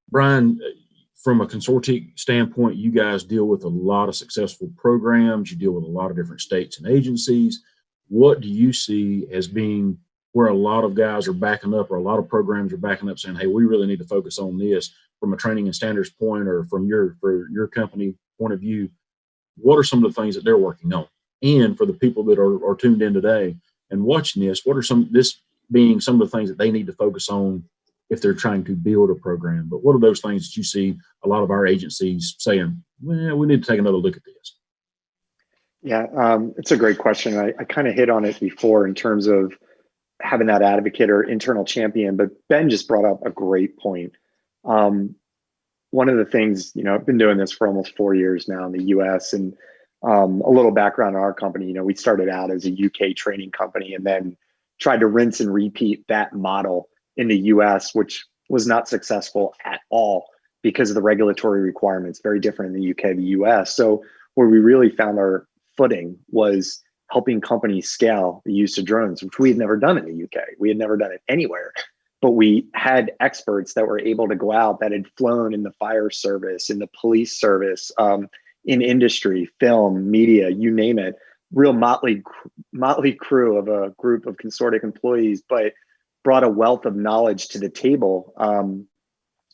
Bryan, from a Consortiq standpoint, you guys deal with a lot of successful programs. You deal with a lot of different states and agencies. What do you see as being where a lot of guys are backing up, or a lot of programs are backing up saying, hey, we really need to focus on this from a training and standards point, or from for your company point of view? What are some of the things that they're working on? And for the people that are tuned in today and watching this, what are this being some of the things that they need to focus on if they're trying to build a program? But what are those things that you see a lot of our agencies saying, well, we need to take another look at this? Yeah, it's a great question. I kind of hit on it before in terms of having that advocate or internal champion, but Ben just brought up a great point. One of the things, I've been doing this for almost 4 years now in the US, and a little background on our company, we started out as a UK training company and then tried to rinse and repeat that model in the US, which was not successful at all because of the regulatory requirements, very different in the UK, the US. So where we really found our footing was helping companies scale the use of drones, which we had never done in the UK. We had never done it anywhere. But we had experts that were able to go out that had flown in the fire service, in the police service, in industry, film, media, you name it. Real motley crew of a group of Consortiq employees, but brought a wealth of knowledge to the table.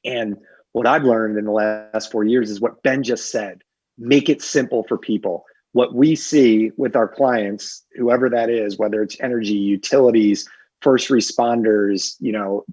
And what I've learned in the last 4 years is what Ben just said: make it simple for people. What we see with our clients, whoever that is, whether it's energy, utilities, first responders,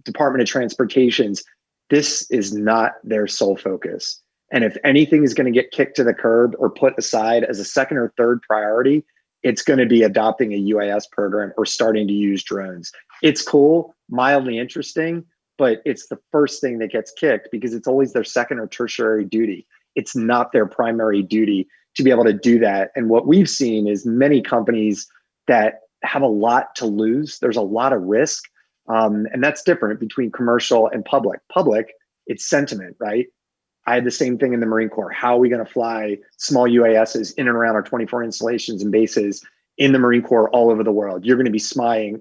Department of Transportations, this is not their sole focus. And if anything is going to get kicked to the curb or put aside as a second or third priority, it's going to be adopting a UAS program or starting to use drones. It's cool, mildly interesting, but it's the first thing that gets kicked because it's always their second or tertiary duty. It's not their primary duty to be able to do that. And what we've seen is many companies that have a lot to lose. There's a lot of risk. And that's different between commercial and public. Public, it's sentiment, right? I had the same thing in the Marine Corps. How are we going to fly small UASs in and around our 24 installations and bases in the Marine Corps all over the world? You're going to be spying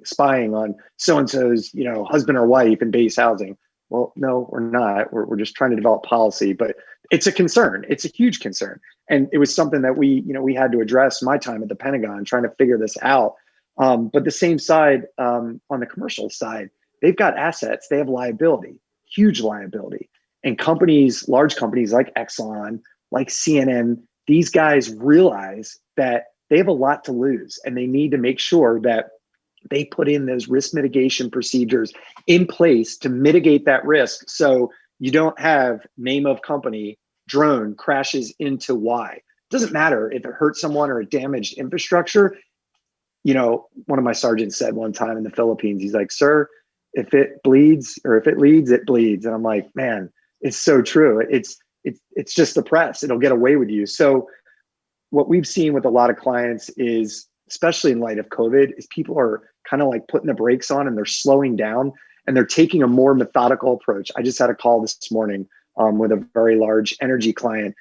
on so-and-so's, husband or wife in base housing. Well, no, we're not. We're just trying to develop policy, but it's a concern. It's a huge concern. And it was something that we had to address my time at the Pentagon, trying to figure this out. But the same side, on the commercial side, they've got assets, they have liability, huge liability. And companies, large companies like Axon, like CNN, these guys realize that they have a lot to lose, and they need to make sure that they put in those risk mitigation procedures in place to mitigate that risk. So you don't have name of company, drone crashes into Y. It doesn't matter if it hurts someone or it damaged infrastructure. One of my sergeants said one time in the Philippines, he's like, sir, if it bleeds or if it leads, it bleeds. And I'm like, man, it's so true. It's just the press. It'll get away with you. So what we've seen with a lot of clients is, especially in light of COVID, is people are kind of like putting the brakes on and they're slowing down and they're taking a more methodical approach. I just had a call this morning with a very large energy client,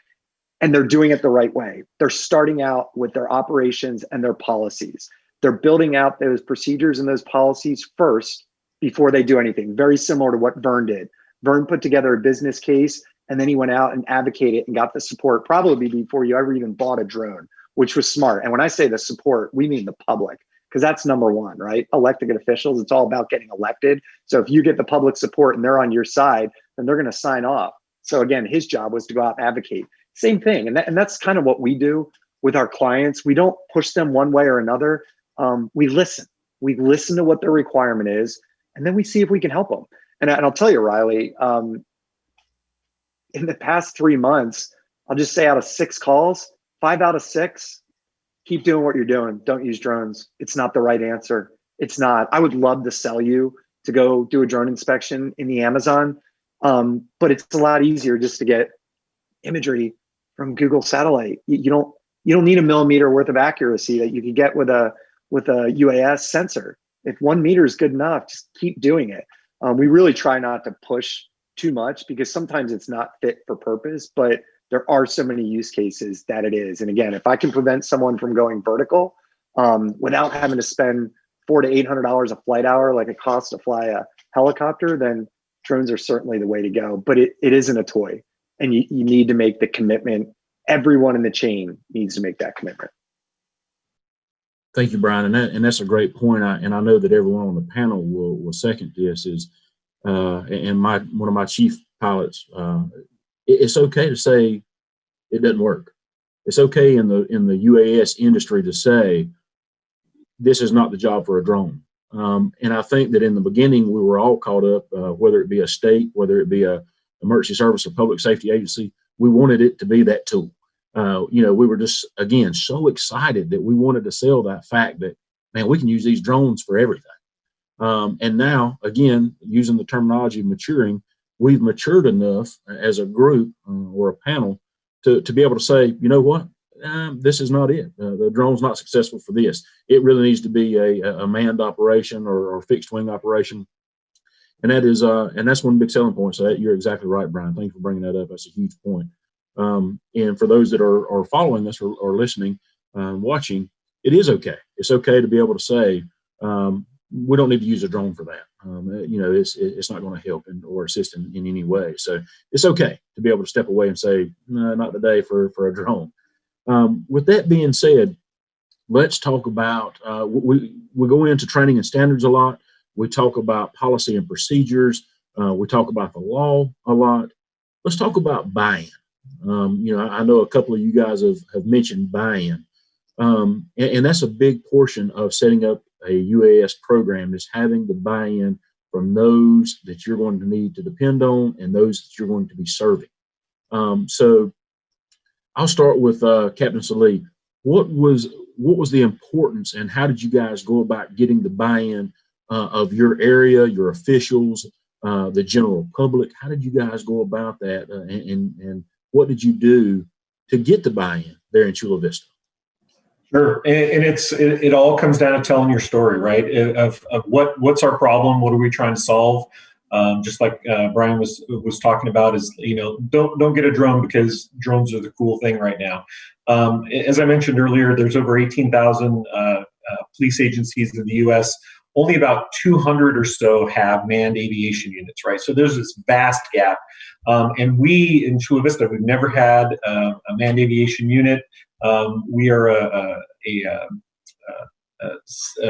and they're doing it the right way. They're starting out with their operations and their policies. They're building out those procedures and those policies first before they do anything. Very similar to what Vern did. Vern put together a business case, and then he went out and advocated and got the support probably before you ever even bought a drone, which was smart. And when I say the support, we mean the public, because that's number one, right? Elected officials, it's all about getting elected. So if you get the public support and they're on your side, then they're going to sign off. So again, his job was to go out and advocate. Same thing. And that's kind of what we do with our clients. We don't push them one way or another. We listen. We listen to what their requirement is, and then we see if we can help them. And I'll tell you, Riley, in the past 3 months, I'll just say out of 6 calls, 5 out of 6, keep doing what you're doing. Don't use drones. It's not the right answer. It's not. I would love to sell you to go do a drone inspection in the Amazon, but it's a lot easier just to get imagery from Google satellite. You don't need a millimeter worth of accuracy that you can get with a UAS sensor. If 1 meter is good enough, just keep doing it. We really try not to push too much because sometimes it's not fit for purpose, but there are so many use cases that it is. And again, if I can prevent someone from going vertical without having to spend $400 to $800 a flight hour like it costs to fly a helicopter, then drones are certainly the way to go, but it isn't a toy. And you need to make the commitment. Everyone in the chain needs to make that commitment. Thank you, Bryan, and that's a great point. And I know that everyone on the panel will second this. And one of my chief pilots, it's okay to say it doesn't work. It's okay in the UAS industry to say this is not the job for a drone. And I think that in the beginning we were all caught up, whether it be a state, whether it be a emergency service or public safety agency, we wanted it to be that tool. We were just, again, so excited that we wanted to sell that fact that, man, we can use these drones for everything. And now, again, using the terminology of maturing, we've matured enough as a group or a panel to be able to say, you know what, this is not it. The drone's not successful for this. It really needs to be a manned operation or fixed wing operation. And that's one big selling point. So you're exactly right, Bryan. Thank you for bringing that up. That's a huge point. And for those that are following us or listening, watching, it is okay. It's okay to be able to say, we don't need to use a drone for that. It's not going to help or assist in any way. So it's okay to be able to step away and say, no, not today for a drone. With that being said, let's talk about, we go into training and standards a lot. We talk about policy and procedures. We talk about the law a lot. Let's talk about buy-in. I know a couple of you guys have mentioned buy-in. And that's a big portion of setting up a UAS program, is having the buy-in from those that you're going to need to depend on and those that you're going to be serving. So I'll start with Captain Sallee. What was the importance, and how did you guys go about getting the buy-in of your area, your officials, the general public? How did you guys go about that, and what did you do to get the buy-in there in Chula Vista? Sure, and it all comes down to telling your story, right? Of what's our problem, what are we trying to solve? Just like Bryan was talking about, is don't get a drone because drones are the cool thing right now. As I mentioned earlier, there's over 18,000 police agencies in the U.S. Only about 200 or so have manned aviation units, right? So there's this vast gap. And we in Chula Vista, we've never had a manned aviation unit. We are a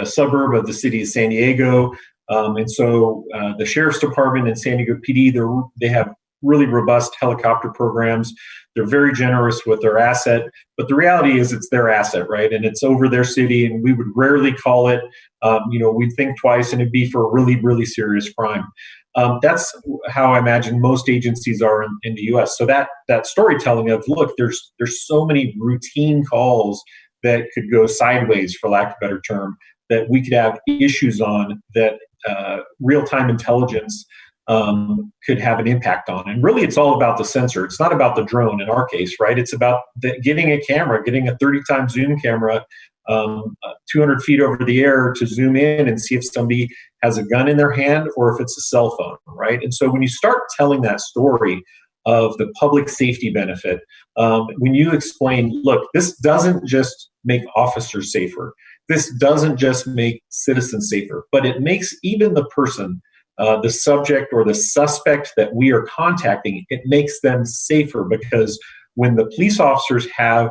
suburb of the city of San Diego. And so the Sheriff's Department and San Diego PD, they have really robust helicopter programs. They're very generous with their asset, but the reality is it's their asset, right? And it's over their city, and we would rarely call it. We'd think twice, and it'd be for a really, really serious crime. That's how I imagine most agencies are in the U.S. So that storytelling of, look, there's so many routine calls that could go sideways, for lack of a better term, that we could have issues on that real-time intelligence could have an impact on. And really, it's all about the sensor. It's not about the drone in our case, right? It's about getting a 30-time zoom camera 200 feet over the air to zoom in and see if somebody has a gun in their hand or if it's a cell phone, right? And so when you start telling that story of the public safety benefit, when you explain, look, this doesn't just make officers safer, this doesn't just make citizens safer, but it makes even the person, the subject or the suspect that we are contacting, it makes them safer, because when the police officers have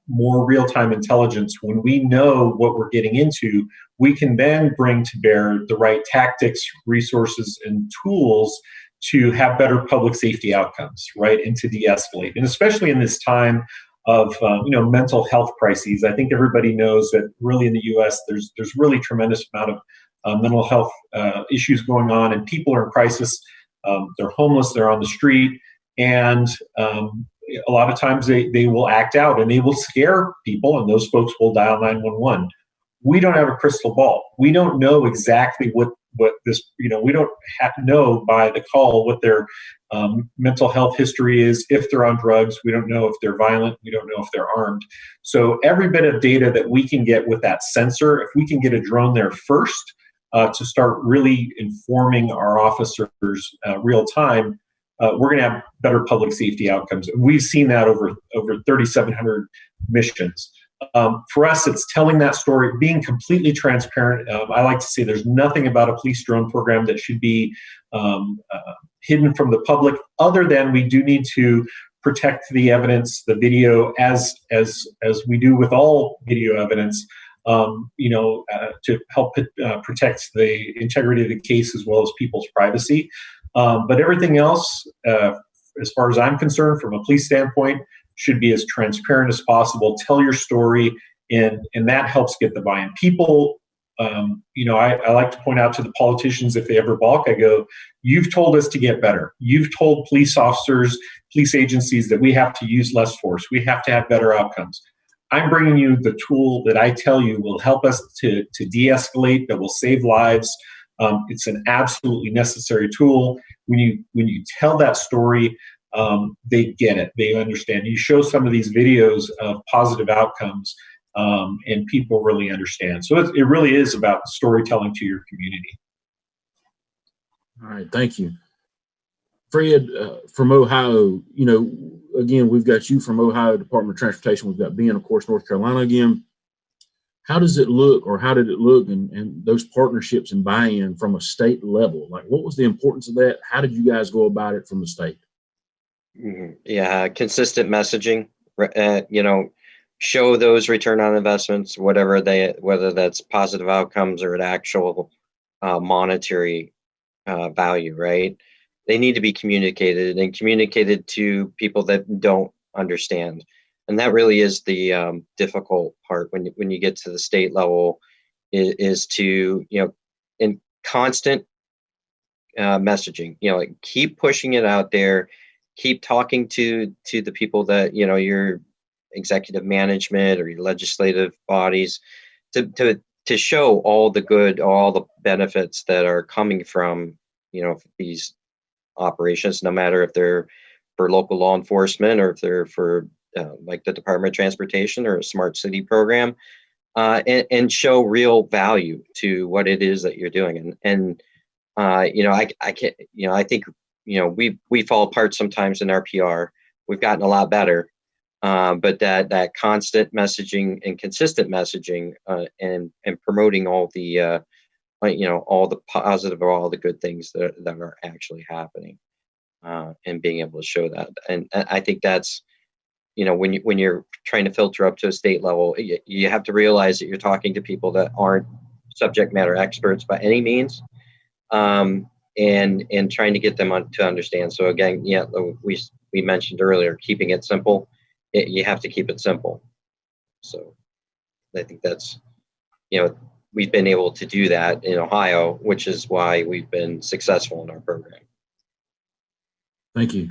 more real-time intelligence, when we know what we're getting into, we can then bring to bear the right tactics, resources, and tools to have better public safety outcomes, right, and to de-escalate. And especially in this time of mental health crises, I think everybody knows that really in the U.S. there's really tremendous amount of mental health issues going on, and people are in crisis. They're homeless, they're on the street, and a lot of times they will act out and they will scare people, and those folks will dial 911. We don't have a crystal ball. We don't know exactly what this, we don't know by the call what their mental health history is, if they're on drugs. We don't know if they're violent. We don't know if they're armed. So every bit of data that we can get with that sensor, if we can get a drone there first to start really informing our officers real time, we're going to have better public safety outcomes. We've seen that over 3,700 missions. For us, it's telling that story, being completely transparent. I like to say there's nothing about a police drone program that should be hidden from the public, other than we do need to protect the evidence, the video, as we do with all video evidence, to help protect the integrity of the case as well as people's privacy. But everything else, as far as I'm concerned, from a police standpoint, should be as transparent as possible. Tell your story, and that helps get the buy-in. People, I like to point out to the politicians, if they ever balk, I go, you've told us to get better. You've told police officers, police agencies that we have to use less force. We have to have better outcomes. I'm bringing you the tool that I tell you will help us to de-escalate, that will save lives. It's an absolutely necessary tool. When you tell that story, they get it. They understand. You show some of these videos of positive outcomes, and people really understand. So it really is about storytelling to your community. All right, thank you. Fred, from Ohio, again, we've got you from Ohio Department of Transportation. We've got Ben, of course, North Carolina again. How does it look, or how did it look, and those partnerships and buy-in from a state level? Like, what was the importance of that? How did you guys go about it from the state? Yeah, consistent messaging, show those return on investments, whether that's positive outcomes or an actual monetary value, right? They need to be communicated to people that don't understand. And that really is the difficult part when you get to the state level, is to, in constant messaging, keep pushing it out there, keep talking to the people that, your executive management or your legislative bodies, to show all the good, all the benefits that are coming from, these operations, no matter if they're for local law enforcement or if they're for like the Department of Transportation or a smart city program, and show real value to what it is that you're doing. I can't, I think, we fall apart sometimes in our PR. We've gotten a lot better, but that constant messaging and consistent messaging, and promoting all the all the positive or all the good things that are actually happening, and being able to show that. And I think that's, when you're trying to filter up to a state level, you have to realize that you're talking to people that aren't subject matter experts by any means, and trying to get them to understand. So again, we mentioned earlier, keeping it simple. You have to keep it simple. So I think that's, we've been able to do that in Ohio, which is why we've been successful in our program. Thank you.